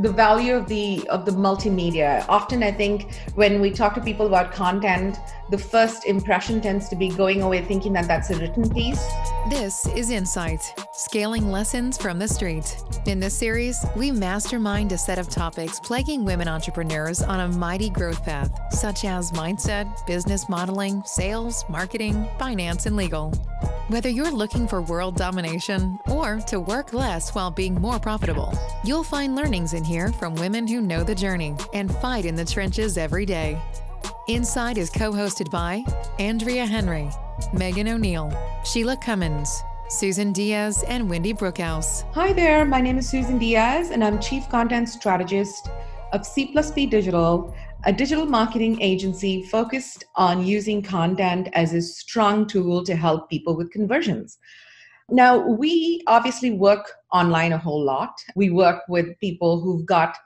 the value of the multimedia. Often I think when we talk to people about content, the first impression tends to be going away thinking that that's a written piece. This is Insight, scaling lessons from the street. In this series, we mastermind a set of topics plaguing women entrepreneurs on a mighty growth path, such as mindset, business modeling, sales, marketing, finance, and legal. Whether you're looking for world domination or to work less while being more profitable, you'll find learnings in here from women who know the journey and fight in the trenches every day. Inside is co-hosted by Andrea Henry, Megan O'Neill, Sheila Cummins, Susan Diaz, and Wendy Brookhouse. Hi there, my name is Susan Diaz, and I'm Chief Content Strategist of C+P Digital, a digital marketing agency focused on using content as a strong tool to help people with conversions. Now, we obviously work online a whole lot. We work with people who've got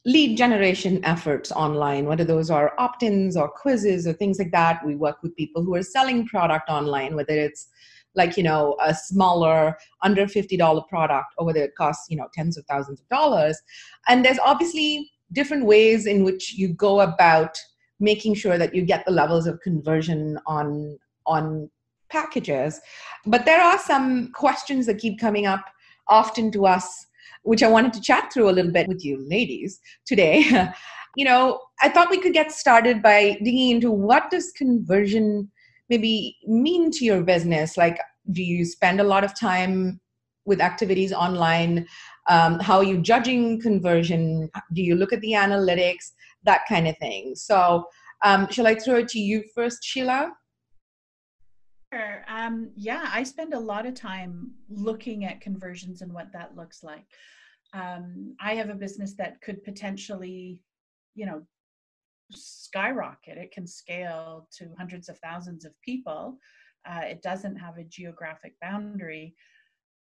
lead generation efforts online, whether those are opt-ins or quizzes or things like that. We work with people who are selling product online, whether it's like, a smaller under $50 product or whether it costs, tens of thousands of dollars. And there's obviously different ways in which you go about making sure that you get the levels of conversion on packages. But there are some questions that keep coming up often to us, which I wanted to chat through a little bit with you ladies today. I thought we could get started by digging into what does conversion maybe mean to your business? Like, do you spend a lot of time with activities online? How are you judging conversion? Do you look at the analytics? That kind of thing. So shall I throw it to you first, Sheila? Sure. I spend a lot of time looking at conversions and what that looks like. I have a business that could potentially, skyrocket. It can scale to hundreds of thousands of people. It doesn't have a geographic boundary.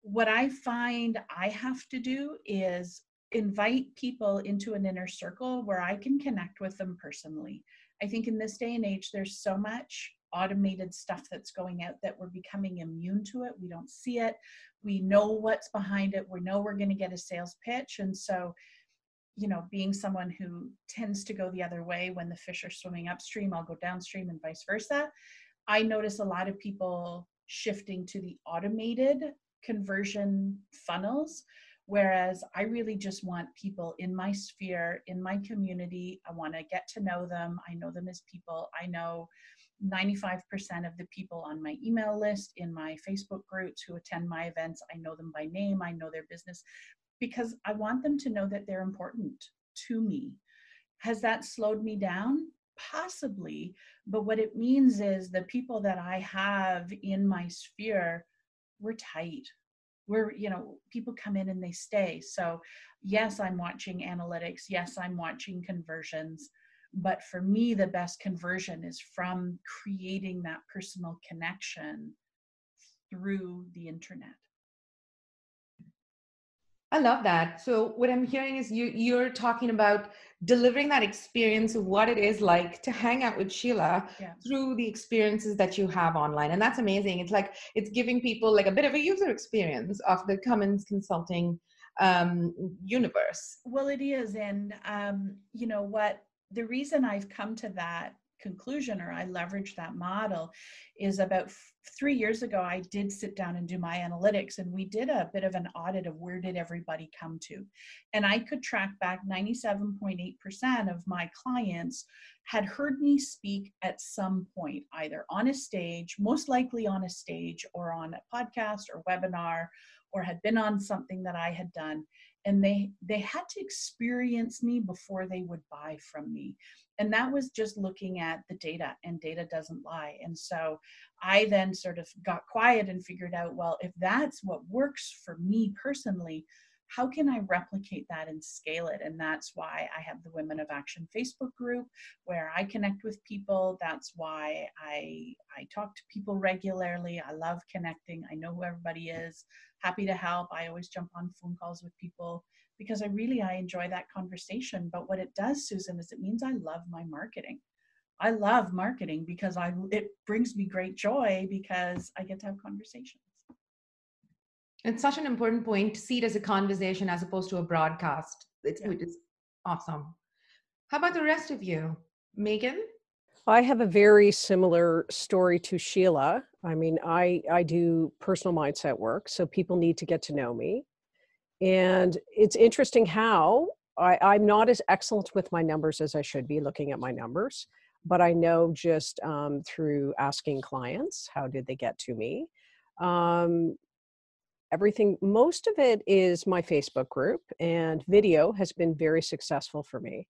What I find I have to do is invite people into an inner circle where I can connect with them personally. I think in this day and age, there's so much automated stuff that's going out that we're becoming immune to it. We don't see it. We know what's behind it. We know we're going to get a sales pitch. And so, being someone who tends to go the other way when the fish are swimming upstream, I'll go downstream and vice versa. I notice a lot of people shifting to the automated conversion funnels, whereas I really just want people in my sphere, in my community. I want to get to know them. I know them as people. I know 95% of the people on my email list, in my Facebook groups who attend my events. I know them by name. I know their business because I want them to know that they're important to me. Has that slowed me down? Possibly. But what it means is the people that I have in my sphere, we're tight. People come in and they stay. So yes, I'm watching analytics. Yes, I'm watching conversions. But for me, the best conversion is from creating that personal connection through the internet. I love that. So what I'm hearing is you're talking about delivering that experience of what it is like to hang out with Sheila through the experiences that you have online. And that's amazing. It's like, it's giving people like a bit of a user experience of the Cummins Consulting universe. Well, it is. And the reason I've come to that conclusion, or I leverage that model, is about 3 years ago, I did sit down and do my analytics, and we did a bit of an audit of where did everybody come to. And I could track back 97.8% of my clients had heard me speak at some point, either on a stage, most likely on a stage, or on a podcast or webinar, or had been on something that I had done. And they had to experience me before they would buy from me. And that was just looking at the data, and data doesn't lie. And so I then sort of got quiet and figured out, well, if that's what works for me personally, how can I replicate that and scale it? And that's why I have the Women of Action Facebook group where I connect with people. That's why I talk to people regularly. I love connecting. I know who everybody is. Happy to help. I always jump on phone calls with people because I enjoy that conversation. But what it does, Susan, is it means I love my marketing. I love marketing because it brings me great joy because I get to have conversations. It's such an important point to see it as a conversation as opposed to a broadcast. Which is awesome. How about the rest of you? Megan? I have a very similar story to Sheila. I mean, I do personal mindset work, so people need to get to know me. And it's interesting how I'm not as excellent with my numbers as I should be looking at my numbers, but I know just through asking clients, how did they get to me? Everything, most of it is my Facebook group, and video has been very successful for me.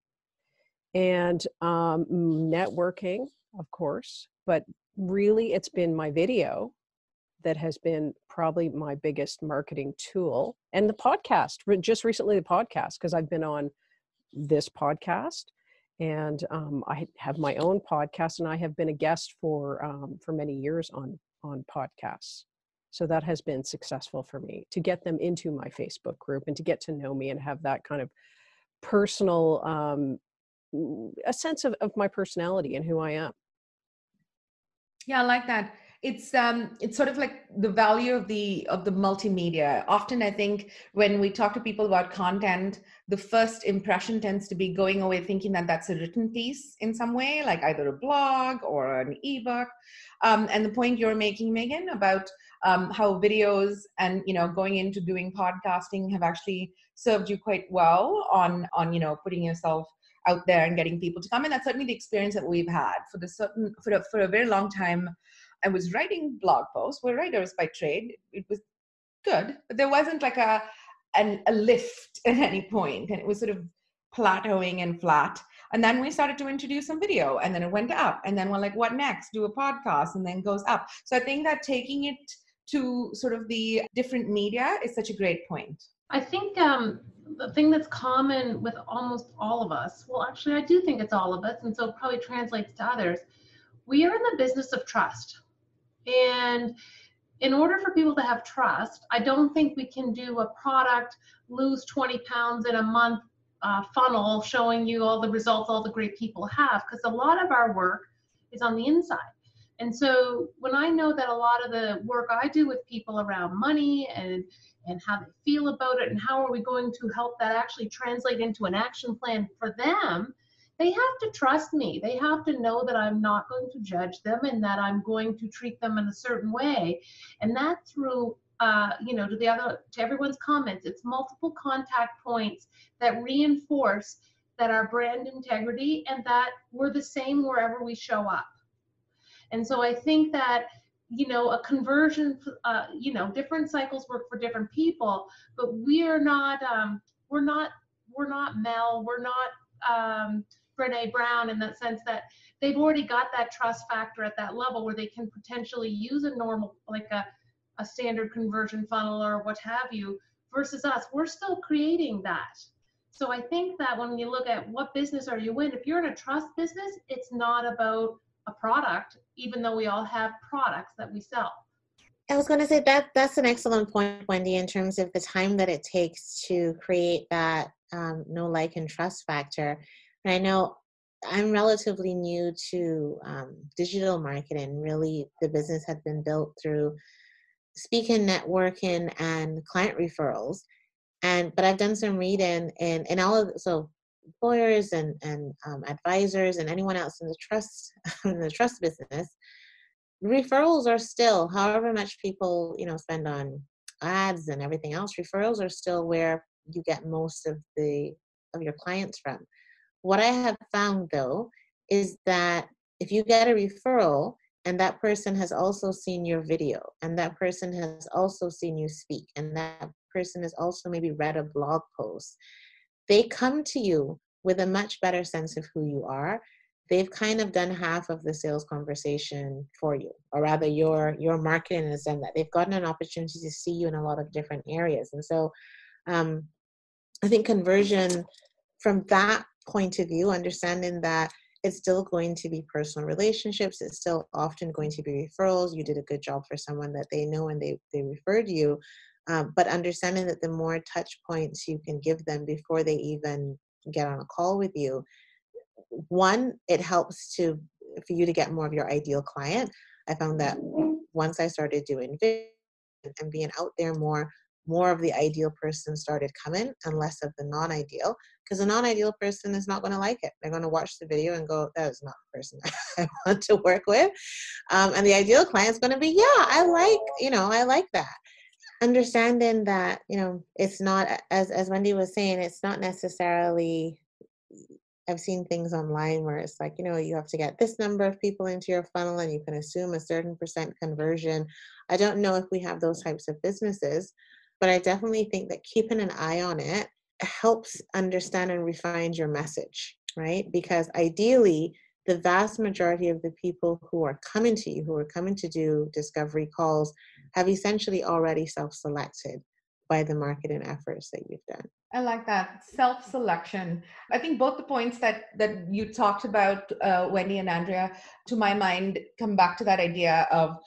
And networking, of course, but really it's been my video that has been probably my biggest marketing tool. And the podcast, just recently the podcast, because I've been on this podcast, and I have my own podcast, and I have been a guest for many years on podcasts. So that has been successful for me to get them into my Facebook group and to get to know me and have that kind of personal, a sense of my personality and who I am. Yeah, I like that. It's sort of like the value of the multimedia. Often I think when we talk to people about content, the first impression tends to be going away thinking that that's a written piece in some way, like either a blog or an ebook. And the point you're making, Megan, about how videos and going into doing podcasting have actually served you quite well on putting yourself out there and getting people to come. And that's certainly the experience that we've had for a very long time. I was writing blog posts. We're writers by trade. It was good, but there wasn't like a lift at any point, and it was sort of plateauing and flat. And then we started to introduce some video, and then it went up, and then we're like, what next? Do a podcast, and then goes up. So I think that taking it to sort of the different media is such a great point. I think the thing that's common with almost all of us, well, actually, I do think it's all of us, and so it probably translates to others. We are in the business of trust. And in order for people to have trust, I don't think we can do a product, lose 20 pounds in a month funnel showing you all the results all the great people have, because a lot of our work is on the inside. And so when I know that a lot of the work I do with people around money and how they feel about it and how are we going to help that actually translate into an action plan for them, they have to trust me. They have to know that I'm not going to judge them and that I'm going to treat them in a certain way. And that through, to everyone's comments, it's multiple contact points that reinforce that our brand integrity and that we're the same wherever we show up. And so I think that, a conversion, different cycles work for different people, but we're not Mel, we're not Brene Brown in that sense that they've already got that trust factor at that level where they can potentially use a normal, like a standard conversion funnel or what have you, versus us. We're still creating that. So I think that when you look at what business are you in, if you're in a trust business, it's not about a product, even though we all have products that we sell. I was going to say that's an excellent point, Wendy, in terms of the time that it takes to create that know, like, and trust factor. And I know I'm relatively new to digital marketing. Really, the business had been built through speaking, networking, and client referrals. But I've done some reading in all of so lawyers and advisors and anyone else in the trust business. Referrals are still, however much people spend on ads and everything else, referrals are still where you get most of your clients from. What I have found, though, is that if you get a referral and that person has also seen your video and that person has also seen you speak and that person has also maybe read a blog post, they come to you with a much better sense of who you are. They've kind of done half of the sales conversation for you, or rather your marketing has done that. They've gotten an opportunity to see you in a lot of different areas. And so I think conversion from that point of view, understanding that it's still going to be personal relationships, it's still often going to be referrals. You did a good job for someone that they know and they referred you, but understanding that the more touch points you can give them before they even get on a call with you, one, it helps for you to get more of your ideal client. I found that once I started doing video and being out there more, more of the ideal person started coming and less of the non-ideal, because the non-ideal person is not going to like it. They're going to watch the video and go, that is not the person I want to work with. And the ideal client is going to be, yeah, I like that. Understanding that, it's not, as Wendy was saying, it's not necessarily, I've seen things online where it's like, you have to get this number of people into your funnel and you can assume a certain percent conversion. I don't know if we have those types of businesses, but I definitely think that keeping an eye on it helps understand and refine your message, right? Because ideally, the vast majority of the people who are coming to you, who are coming to do discovery calls, have essentially already self-selected by the marketing efforts that you've done. I like that self-selection. I think both the points that you talked about, Wendy and Andrea, to my mind, come back to that idea of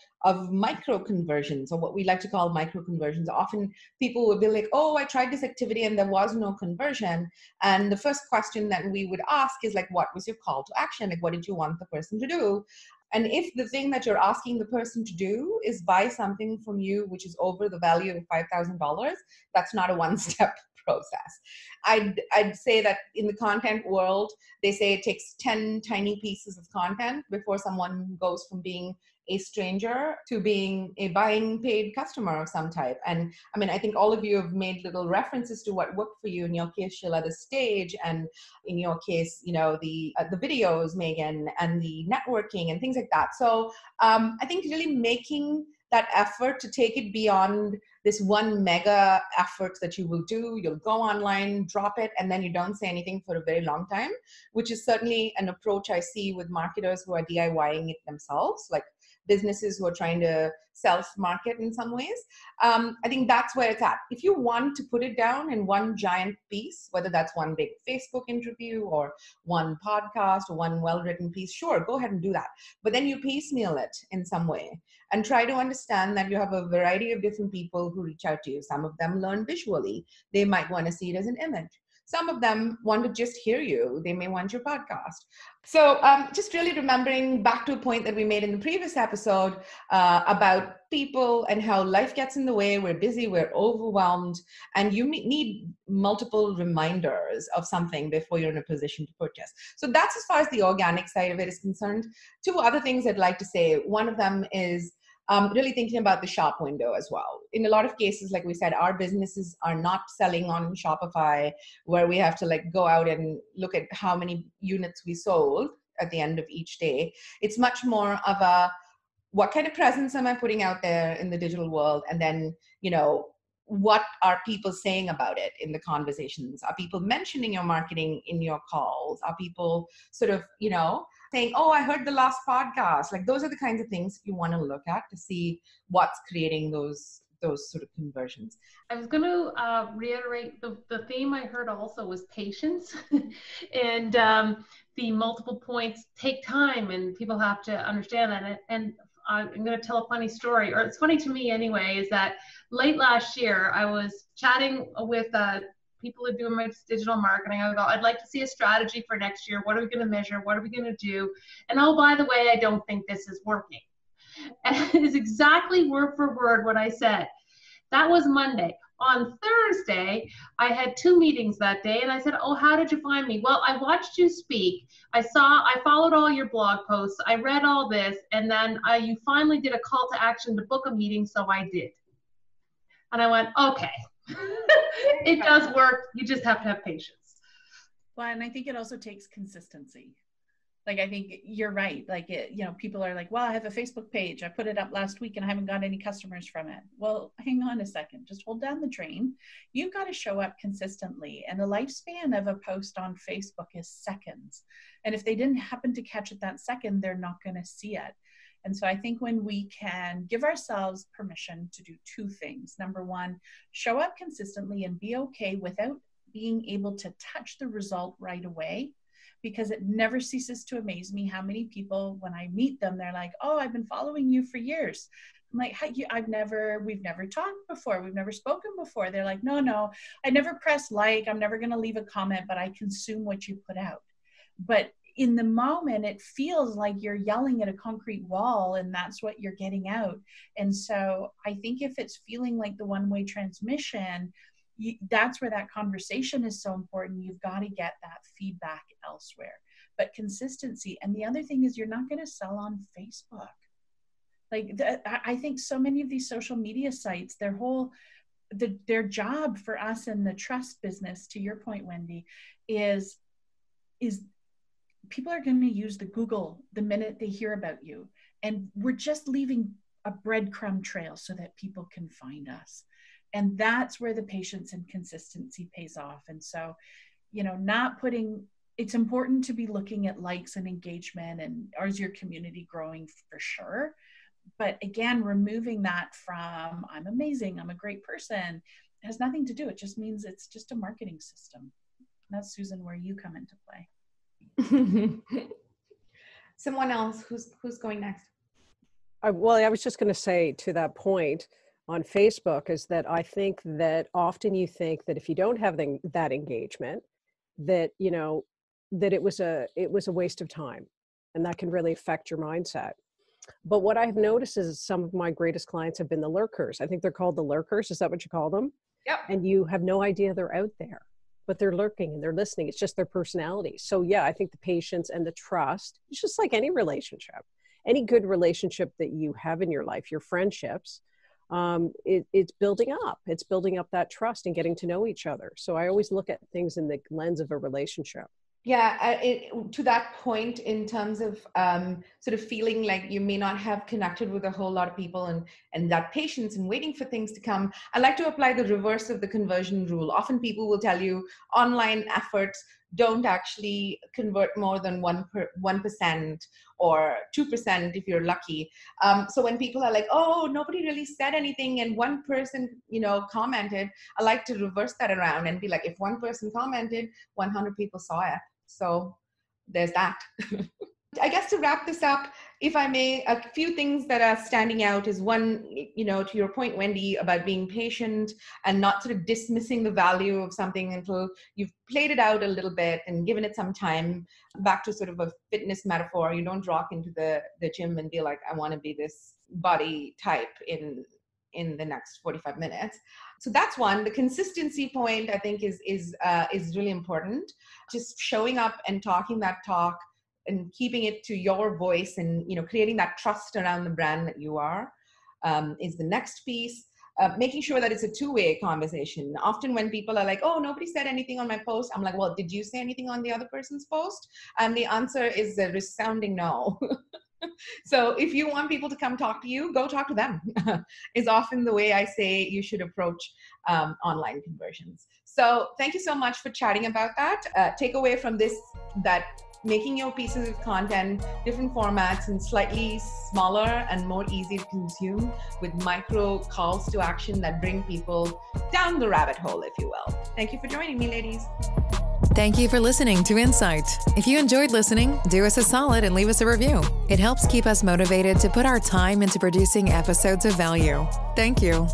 micro conversions, or what we like to call micro conversions. Often people will be like, oh, I tried this activity and there was no conversion. And the first question that we would ask is like, what was your call to action? Like, what did you want the person to do? And if the thing that you're asking the person to do is buy something from you, which is over the value of $5,000, that's not a one-step process. I'd say that in the content world, they say it takes 10 tiny pieces of content before someone goes from being a stranger to being a buying paid customer of some type. And I mean, I think all of you have made little references to what worked for you. In your case, Sheila, the stage, and in your case, the videos, Megan, and the networking and things like that. So I think really making that effort to take it beyond this one mega effort that you will do. You'll go online, drop it, and then you don't say anything for a very long time, which is certainly an approach I see with marketers who are DIYing it themselves, like businesses who are trying to self-market in some ways. I think that's where it's at. If you want to put it down in one giant piece, whether that's one big Facebook interview or one podcast or one well-written piece, sure, go ahead and do that. But then you piecemeal it in some way and try to understand that you have a variety of different people who reach out to you. Some of them learn visually. They might want to see it as an image. Some of them want to just hear you. They may want your podcast. So just really remembering back to a point that we made in the previous episode about people and how life gets in the way. We're busy, we're overwhelmed, and you need multiple reminders of something before you're in a position to purchase. So that's as far as the organic side of it is concerned. Two other things I'd like to say. One of them is really thinking about the shop window as well. In a lot of cases, like we said, our businesses are not selling on Shopify where we have to go out and look at how many units we sold at the end of each day. It's much more of a, what kind of presence am I putting out there in the digital world? And then, what are people saying about it in the conversations? Are people mentioning your marketing in your calls? Are people sort of, saying, oh, I heard the last podcast? Like, those are the kinds of things you want to look at to see what's creating those sort of conversions. I was going to reiterate the theme I heard also was patience and the multiple points take time, and people have to understand that. And I'm going to tell a funny story, or it's funny to me anyway, is that late last year I was chatting with people who are doing my digital marketing. I go, I'd like to see a strategy for next year. What are we going to measure? What are we going to do? And oh, by the way, I don't think this is working. And it is exactly word for word what I said. That was Monday. On Thursday, I had 2 meetings that day, and I said, oh, how did you find me? Well, I watched you speak. I followed all your blog posts. I read all this, and then you finally did a call to action to book a meeting, so I did. And I went, okay, it does work. You just have to have patience. Well, and I think it also takes consistency. Like, I think you're right. Like, people are like, well, I have a Facebook page. I put it up last week and I haven't got any customers from it. Well, hang on a second. Just hold down the train. You've got to show up consistently. And the lifespan of a post on Facebook is seconds. And if they didn't happen to catch it that second, they're not going to see it. And so I think when we can give ourselves permission to do 2 things. Number 1, show up consistently and be okay without being able to touch the result right away. Because it never ceases to amaze me how many people, when I meet them, they're like, oh, I've been following you for years. I'm like, we've never talked before. We've never spoken before. They're like, no, I never press like, I'm never going to leave a comment, but I consume what you put out. But in the moment, it feels like you're yelling at a concrete wall and that's what you're getting out. And so I think if it's feeling like the one-way transmission, that's where that conversation is so important. You've got to get that feedback elsewhere. But consistency. And the other thing is, you're not going to sell on Facebook. Like, I think so many of these social media sites, their job for us in the trust business, to your point, Wendy, is people are going to use the Google the minute they hear about you. And we're just leaving a breadcrumb trail so that people can find us. And that's where the patience and consistency pays off. And so, it's important to be looking at likes and engagement and is your community growing, for sure. But again, removing that from I'm amazing, I'm a great person, it has nothing to do. It just means it's just a marketing system. And that's, Susan, where you come into play. Someone else who's going next. I was just going to say to that point on Facebook is that I think that often you think that if you don't have that engagement, that, that it was a waste of time, and that can really affect your mindset. But what I've noticed is some of my greatest clients have been the lurkers. I think they're called the lurkers. Is that what you call them? Yep. And you have no idea they're out there, but they're lurking and they're listening. It's just their personality. So yeah, I think the patience and the trust, it's just like any relationship, any good relationship that you have in your life, your friendships, it's building up. It's building up that trust and getting to know each other. So I always look at things in the lens of a relationship. Yeah, to that point, in terms of sort of feeling like you may not have connected with a whole lot of people, and that patience and waiting for things to come, I like to apply the reverse of the conversion rule. Often people will tell you online efforts don't actually convert more than 1% or 2% if you're lucky. So when people are like, oh, nobody really said anything and one person, commented, I like to reverse that around and be like, if one person commented, 100 people saw it. So there's that. I guess to wrap this up, if I may, a few things that are standing out is one, to your point, Wendy, about being patient and not sort of dismissing the value of something until you've played it out a little bit and given it some time. Back to sort of a fitness metaphor, you don't walk into the gym and be like, I want to be this body type in the next 45 minutes. So that's one. The consistency point, I think, is really important. Just showing up and talking that talk and keeping it to your voice and, creating that trust around the brand that you are is the next piece. Making sure that it's a two-way conversation. Often when people are like, oh, nobody said anything on my post, I'm like, well, did you say anything on the other person's post? And the answer is a resounding no. So if you want people to come talk to you, go talk to them is often the way I say you should approach online conversions. So thank you so much for chatting about that. Take away from this that making your pieces of content, different formats, and slightly smaller and more easy to consume with micro calls to action that bring people down the rabbit hole, if you will. Thank you for joining me, ladies. Thank you for listening to Insight. If you enjoyed listening, do us a solid and leave us a review. It helps keep us motivated to put our time into producing episodes of value. Thank you.